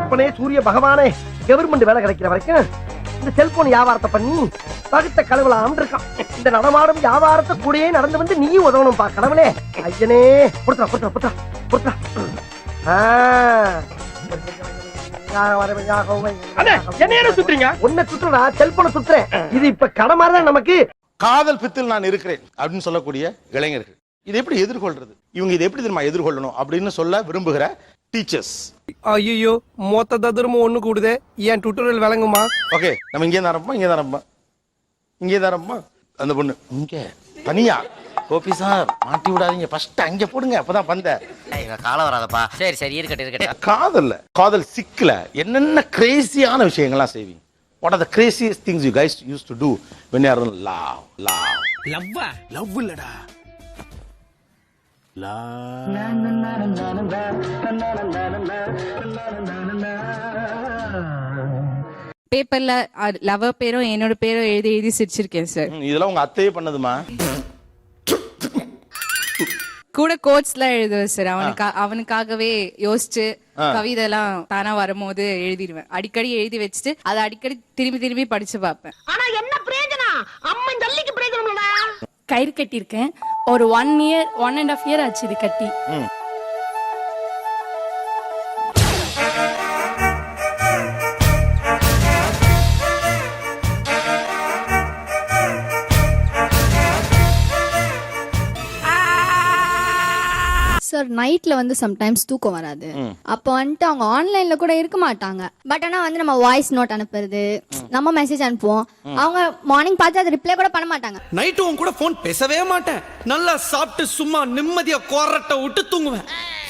அப்பனே சூரிய பகவானே, கவர்மெண்ட் வேலை கிடைக்கிற வரைக்கும் இந்த செல்போன் வியாபாரத்தை பண்ணி பகுத்த கழுவலாம் இருக்கான். இந்த நடமாடும் வியாபாரத்தை கூடயே நடந்து வந்து நீயும் உதவணும் பா கடவுளே. ஐயனே புடுறா புடுறா புடுறா புடுறா. என்ன சுத்துறீங்க? உன்னை சுத்துறா, செல்போனை சுத்துறேன். இது இப்ப கடை மாதிரிதான் நமக்கு. காதல் பித்தில் நான் இருக்கிறேன் அப்படின்னு சொல்லக்கூடிய இளைஞர்கள் இதை எப்படி எதிர்கொள்றது? இவங்க இதை எப்படி தெரியுமா எதிர்கொள்ளணும் அப்படின்னு சொல்ல விரும்புகிற டீச்சர்ஸ். ஐயோ மொத்த ததுரமும் ஒண்ணு கூடுதே, ஏன் டுட்டோரியல் விளங்குமா? ஓகே, நம்ம இங்கே தான் ஆரம்பமா அந்த பொண்ணு இங்க தனியா கோபி சார் மாட்டி விடாதீங்க, ஃபர்ஸ்ட் அங்க போடுங்க, அப்பதான் வந்த கால வராதப்பா. சரி சரி இருக்கட்டும். காதல் சிக்கல என்னென்ன கிரேசியான விஷயங்கள்லாம் செய்வீங்க? What are the craziest things you guys used to do when you are in love? Love இல்லடா, பேப்பர்ல லவர் பேரும் என்னோட பேரும் எழுதி சிரிச்சிருக்கேன் சார். இதெல்லாம் உங்க அத்தையே பண்ணதுமா? கூட கோட்ஸ்ல எழுதுவேன் சார். அவனுக்காகவே யோசிச்சு கவிதை எல்லாம் தானா வரும்போது எழுதிடுவேன். அடிக்கடி எழுதி வச்சுட்டு அதை அடிக்கடி திரும்பி படிச்சு பார்ப்பேன். ஆனா என்ன பிரயோஜனம்? அம்மா ஜல்லிக்கு பிரயோஜனம்டா. கயிறு கட்டியிருக்கேன். ஒரு 1.5 year ஆச்சு இது கட்டி. சார் நைட்ல வந்து சம்டைம்ஸ் தூக்கம் வராது. அப்போ வந்துட்டு அவங்க ஆன்லைன்ல கூட இருக்க மாட்டாங்க. பட் ஆனா வந்து நம்ம வாய்ஸ் நோட் அனுப்புறது, நம்ம மெசேஜ் அனுப்புவோம். அவங்க மார்னிங் பார்த்து அதை ரிப்ளை கூட பண்ண மாட்டாங்க. நைட்டு உன் கூட போன் பேசவே மாட்டேன். நல்லா சாப்பிட்டு சும்மா நிம்மதியா கொரட்டை விட்டு தூங்குவேன்.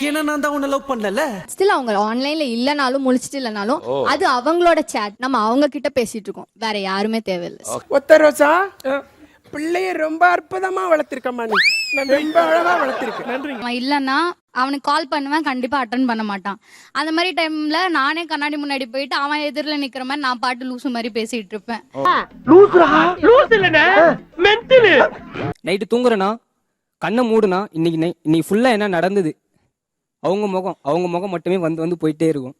ஏன்னா நான் தான் உன்னை லவ் பண்ணல. ஸ்டில் அவங்க ஆன்லைன்ல இல்லனாலும் முழிச்சிட்டு இல்லனாலும் அது அவங்களோட சேட், நம்ம அவங்க கிட்ட பேசிட்டு இருக்கோம். வேற யாருமே தேவையில்லை. ஒத்த ரோசா பிள்ளைய ரொம்ப அற்புதமா வளர்த்திருக்கமா, நீ ரொம்ப அழகா வளர்த்திருக்க. நன்றி. இல்லன்னா அவனுக்கு கால் பண்ணுவேன், கண்டிப்பா அட்டன் பண்ண மாட்டான். அந்த மாதிரி டைம்ல நானே கண்ணாடி முன்னாடி போயிட்டு அவன் எதிரில நிக்கிற மாதிரி நான் பாட்டு லூசு மாதிரி பேசிட்டு இருப்பேன். நைட்டு தூங்குறேன்னா கண்ணை மூடுனா இன்னைக்கு ஃபுல்லா என்ன நடந்தது அவங்க முகம் மட்டுமே வந்து போயிட்டே இருக்கும்.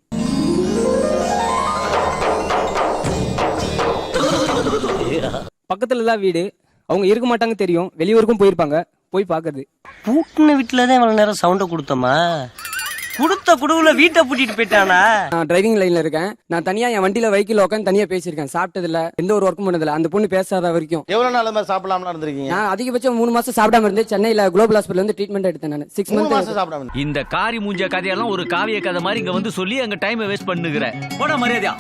பக்கத்துல தான் வீடு, அவங்க இருக்க மாட்டாங்க தெரியும், வெளியூருக்கும் போயிருப்பாங்க, போய் பாக்குறது. பூட்டின வீட்டுலதான் இவ்வளவு நேரம் சவுண்ட கொடுத்தோமா? குடுத்த குடுவுல வீட்டை பூட்டிட்டு போயிட்டானா? நான் டிரைவிங் லைன்ல இருக்கேன். நான் தனியா என் வண்டியில வெஹிக்கிள் உட்காந்து தனியா பேசியிருக்கேன். சாப்பிட்டதில்ல, எந்த ஒரு ஒர்க்கும் பண்ணதில்ல. அந்த பொண்ணு பேசாத வரைக்கும். எவ்வளவு நாள் மாதிரி சாப்பிடாமலாம் இருந்திருக்கீங்க? நான் அதிகபட்சம் 3 மாசம் சாப்பிடாம இருந்தேன். சென்னையில குளோபல் ஹாஸ்பிட்டல் வந்து ட்ரீட்மெண்ட் எடுத்தேன். நான் 6 months சாப்பிடாம. இந்த காரி மூஞ்ச கதையெல்லாம் ஒரு காவிய கதை மாதிரி இங்க வந்து சொல்லி அங்க டைம் வேஸ்ட் பண்ணுகிற போட மரியாதையா.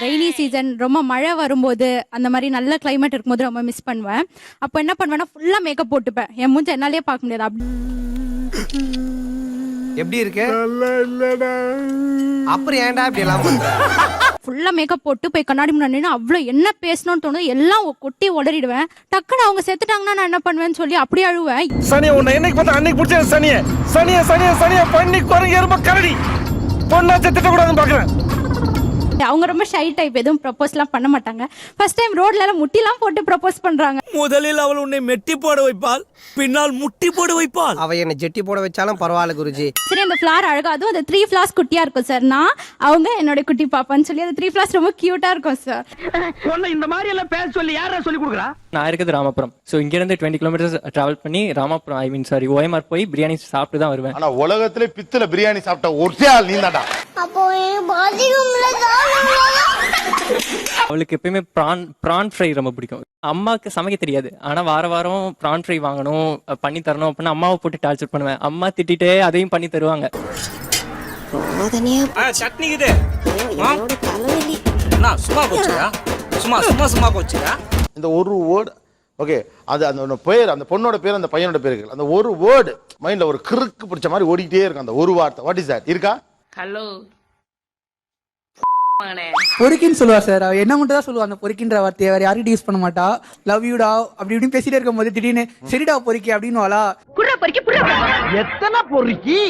ரெய்னி சீசன் ரொம்ப மழை வரும்போது அந்த மாதிரி நல்ல கிளைமேட் இருக்கும்போது ரொம்ப மிஸ் பண்ணுவேன். அப்போ என்ன பண்ணுவேன்னா ஃபுல்லா மேக்கப் போட்டுப்பேன். என் மூஞ்ச என்னாலே பார்க்க முடியாது. எப்படி இருக்கு? அப்புறம் ஏன்டா இப்படி எல்லாம் பண்ற? ஃபுல்லா மேக்கப் போட்டு போய் கண்ணாடி முன்னாடி அவ்வளவு என்ன பேசணும்னு தோணுது எல்லாம் கொட்டி உளறிடுவேன். டக்குன்னு அவங்க செத்துட்டாங்கன்னா நான் என்ன பண்ணுவேன்னு சொல்லி அப்படியே அழுவேன். சனிய உன்னை என்னைக்கு பார்த்தா அன்னைக்கு பிடிச்ச சனிய பண்ணி குரங்கு எறும்ப கரடி பொண்ணா செத்துட்ட கூடாதுன்னு பாக்குறேன். அவங்க ரொம்ப ஷை டைப், எதுவும் ப்ரப்போஸ்லாம் பண்ண மாட்டாங்க. ஃபர்ஸ்ட் டைம் ரோட்ல எல்லாம் முட்டிலாம் போட்டு ப்ரப்போஸ் பண்றாங்க. முதலில் அவள் உன்னை மெட்டி போட வைப்பாள், பின்னால் முட்டி போட வைப்பாள். அவ என்ன ஜெட்டி போட வச்சாலும் பரவாயில்ல குருஜி. சரி, அந்த ஃபிளார் அழகா, அதுவும் அந்த 3 flowers குட்டியா இருக்கும் சார். அவங்க என்னோட குட்டி பாப்பான்னு சொல்லி அந்த 3 flowers ரொம்ப கியூட்டா இருக்கும் சார். இந்த மாதிரி எல்லாம் பேச சொல்லி யாரா சொல்லி கொடுக்குறா? நான் இருக்கிறது ராமபுரம். சோ இங்க இருந்து 20 kilometers டிராவல் பண்ணி ராமபுரம் OMR போய் பிரியாணி சாப்பிட்டு தான் வருவேன். ஆனா உலகத்திலே பித்தல பிரியாணி சாப்பிட்ட ஒரே ஆள் நீ தான்டா. அப்போ பாதிக்கும்ல அவளுக்கு எப்பயுமே பிரான் ஃப்ரை ரொம்ப பிடிக்கும். அம்மாக்கு சமைக்க தெரியாது, ஆனா வாரம் பிரான் ஃப்ரை வாங்கணும், பண்ணி தரணும் அப்படின்னு அம்மாவை போட்டு டார்ச்சர் பண்ணுவேன். அம்மா திட்டிட்டே அதையும் பண்ணி தருவாங்க. சட்னி இது சும்மா போச்சுடா. இந்த ஒரு வேர்டு ஓகே, அது அந்த பேர், அந்த பொண்ணோட பேர், அந்த பையனோட பேரு, அந்த ஒரு வேர்டு மைண்ட்ல ஒரு கிறுக்கு பிடிச்ச மாதிரி ஓடிட்டே இருக்கும். அந்த ஒரு வார்த்தை வாட் இஸ் தட் இருக்கா? ஹலோ பொறுக்கின்னு சொல்லுவா சார். அவ என்ன மட்டும் தான் சொல்லுவா அந்த பொறுக்கின்ற வார்த்தையை, வேற யாரும் யூஸ் பண்ண மாட்டா. லவ் யூடா அப்படி இப்படின்னு பேசிட்டே இருக்கும் போது திடீர்னு சரிடா பொறுக்கி அப்படின்னு வாளா. எத்தனை பொறுக்கி?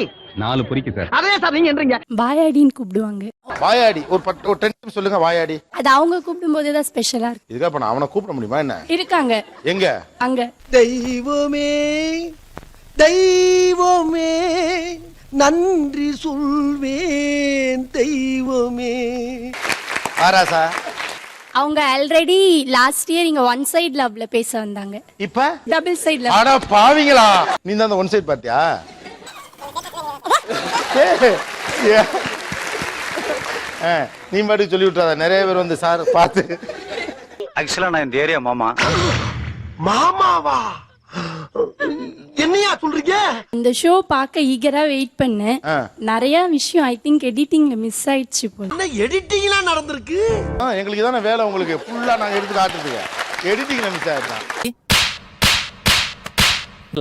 4 பொறுக்கி சார். அதே சார் நீங்க என்றீங்க. வாயாடின்னு கூப்பிடுவாங்க. வாயாடி ஒரு 10 நிமிஷம் சொல்லுங்க. வாயாடி அது அவங்க கூப்பிடும் போது தான் ஸ்பெஷலா இருக்கு. இதுக்கா பண்ண அவனை கூப்பிட முடியுமா என்ன? இருக்காங்க. எங்க? அங்க. தெய்வமே தெய்வமே நன்றி சொல்வேன் தெய்வமே. ஆராசா அவங்க ஆல்ரெடி லாஸ்ட் இயர் இங்க ஒன் சைடு லவ்ல பேச வந்தாங்க. இப்ப டபுள் சைடு லவ். அட பாவிங்களா, நீ தான் அந்த ஒன் சைடு பார்ட்டியா? நீ பாட்டு சொல்லி விட்டுறாத, நிறைய பேர் வந்து சார் பார்த்து. ஆக்சுவலா நான் இந்த ஏரியா மாமா. மாமாவா? என்னையா சொல்றீங்க? இந்த ஷோ பார்க்க ஈகரா வெயிட் பண்ணேன். நிறைய விஷயம் ஐ திங்க் எடிட்டிங்ல மிஸ் ஆயிடுச்சு போல. என்ன எடிட்டிங்லாம் நடந்திருக்கு? எங்களுக்கு தானே வேலை, உங்களுக்கு ஃபுல்லா நாங்க எடுத்து காட்டுறதுக்கு. எடிட்டிங்ல மிஸ் ஆயிடுச்சு.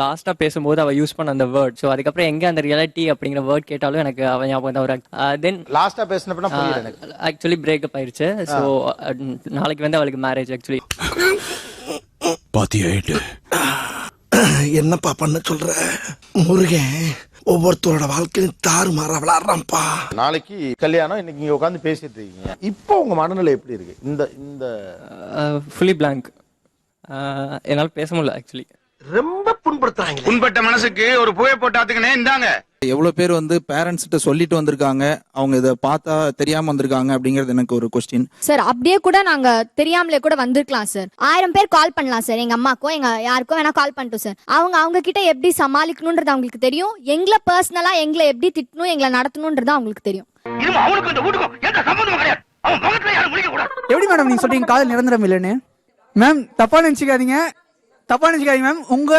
லாஸ்டா பேசும்போது அவ யூஸ் பண்ண அந்த வேர்ட், ஸோ அதுக்கப்புறம் எங்க அந்த ரியாலிட்டி அப்படிங்கிற வேர்ட் கேட்டாலும் எனக்கு அவன் ஞாபகம் தான் வரும். தென் லாஸ்டா பேசினப்ப புரியல எனக்கு. ஆக்சுவலி பிரேக்கப் ஆயிருச்சு. ஸோ நாளைக்கு வந்து அவளுக்கு மேரேஜ். ஆக்சுவலி பாத்தியாயிட்டு என்னப்பா பண்ண சொல்ற? முருகன் ஒவ்வொருத்தரோட வாழ்க்கையும் தாறுமாறா விளையாடுறான்ப்பா. நாளைக்கு கல்யாணம், இன்னைக்கு இங்க உட்காந்து பேசிட்டு இருக்கீங்க. இப்போ உங்க மனநிலை எப்படி இருக்கு? இந்த இந்த ஃபுல்லி பிளாங்க். என்னால் பேச முடியல ஆக்சுவலி. ரொம்ப புண்படுத்துறாங்க. புண்பட்ட மனசுக்கு ஒரு புகை போட்டாத்துக்குனே இந்தாங்க. எவ்வளவு பேர் வந்து பேரண்ட்ஸ் கிட்ட சொல்லிட்டு வந்திருக்காங்க, அவங்க இதை பார்த்தா தெரியாம வந்திருக்காங்க அப்படிங்கறது எனக்கு ஒரு கொஸ்டின். சார் அப்படியே கூட நாங்க தெரியாமலே கூட வந்திருக்கலாம் சார். 1000 பேர் கால் பண்ணலாம் சார். எங்க அம்மாக்கோ எங்க யாருக்கோ வேணா கால் பண்ணிட்டோம் சார். அவங்க கிட்ட எப்படி சமாளிக்கணும்ன்றது அவங்களுக்கு தெரியும். எங்களை பர்சனலா எங்களை எப்படி திட்டணும், எங்களை நடத்தணும்ன்றது அவங்களுக்கு தெரியும். எப்படி மேடம் நீங்க சொல்றீங்க காதல் நிரந்தரம் இல்லைன்னு? மேம் தப்பா நினைச்சுக்காதீங்க மேம். உங்க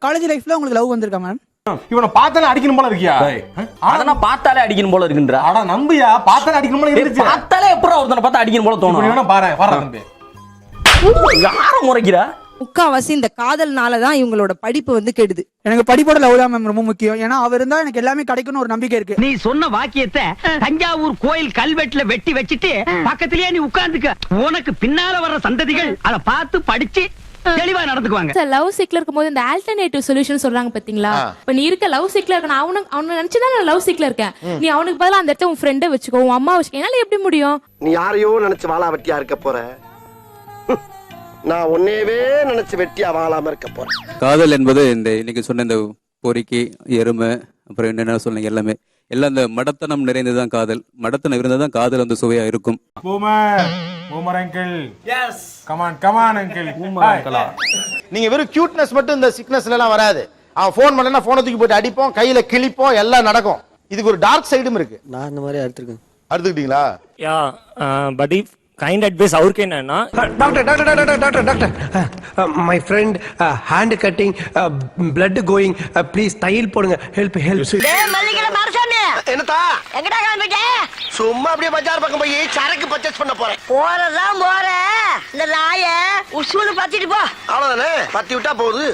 காலேஜ் லைஃப்ல உங்களுக்கு லவ் வந்திருக்கா மேம்? இவனை பார்த்தாலே அடிக்கணும் போல இருக்கியா? அதனா பார்த்தாலே அடிக்கணும் போல இருக்குன்ற. அட நம்பியா, பார்த்தாலே அடிக்கணும் போல இருந்துச்சு. பார்த்தாலே எப்பறம் ஒருத்தனை பார்த்தா அடிக்கணும் போல தோணும். வேணா பாரு தம்பி. யார முறைக்கிறா? முக்காவாசி இந்த காதல்னால தான் இவங்களோட படிப்பு வந்து கெடுது. எனக்கு படிப்போட லவ் தான் மேம் ரொம்ப முக்கியம். ஏன்னா அவர் இருந்தா எனக்கு எல்லாமே கிடைக்கும்னு ஒரு நம்பிக்கை இருக்கு. நீ சொன்ன வாக்கியத்தை தஞ்சாவூர் கோயில் கல்வெட்டுல வெட்டி வச்சிட்டு பக்கத்திலேயே நீ உட்கார்ந்துக்க. உனக்கு பின்னால வர்ற சந்ததிகள் அதை பார்த்து படிச்சு தெளிவா நடந்துக்குவாங்க. சார் லவ் சிக்ல இருக்கும்போது இந்த ஆல்டர்னேட்டிவ் சொல்யூஷன் சொல்றாங்க பாத்தீங்களா? இப்ப நீ இருக்க லவ் சிக்ல இருக்க, நான் அவனை நினைச்சுதான் நான் லவ் சிக்ல இருக்கேன். நீ அவனுக்கு பதிலா அந்த இடத்த உன் ஃப்ரெண்டை வச்சுக்கோ, உன் அம்மா வச்சுக்கோ. என்னால எப்படி முடியும்? நீ யாரையோ நினைச்சு வாழா வெட்டியா இருக்க போற. நான் உன்னையவே நினைச்சு வெட்டியா வாழாம இருக்க போறேன். காதல் என்பது இந்த இன்னைக்கு சொன்ன இந்த பொறுக்கி எருமை அப்புறம் என்னென்ன சொன்னீங்க எல்லாமே எல்லாம் இந்த மடத்தனம் நிறைந்ததுதான் காதல். மடத்தனம் இருந்தாதான் காதல் வந்து சுவையா இருக்கும். நீங்க வெறும் கியூட்னஸ் மட்டும் இந்த சிக்னஸ்ல எல்லாம் வராது. அவன் போன் பண்ணா போனை தூக்கி போட்டு அடிப்போம், கையில கிழிப்போம், எல்லாம் நடக்கும். இதுக்கு ஒரு டார்க் சைடும் இருக்கு. நான் இந்த மாதிரி அறுத்துக்கிட்டீங்களா? Yeah but if kind advice அவருக்கு என்னன்னா, doctor my friend hand cutting blood going please தையல் போடுங்க. ஹெல்ப். என்னதா எங்கடா கிளம்பிட்ட? சும்மா அப்படியே பஜார் பக்கம் போய் சரக்கு பர்ச்சேஸ் பண்ண போறேன். போறதான் போற. இந்த நாய உசுன்னு பத்திட்டு போ. அவ்வளவுதானே, பத்தி விட்டா போகுது.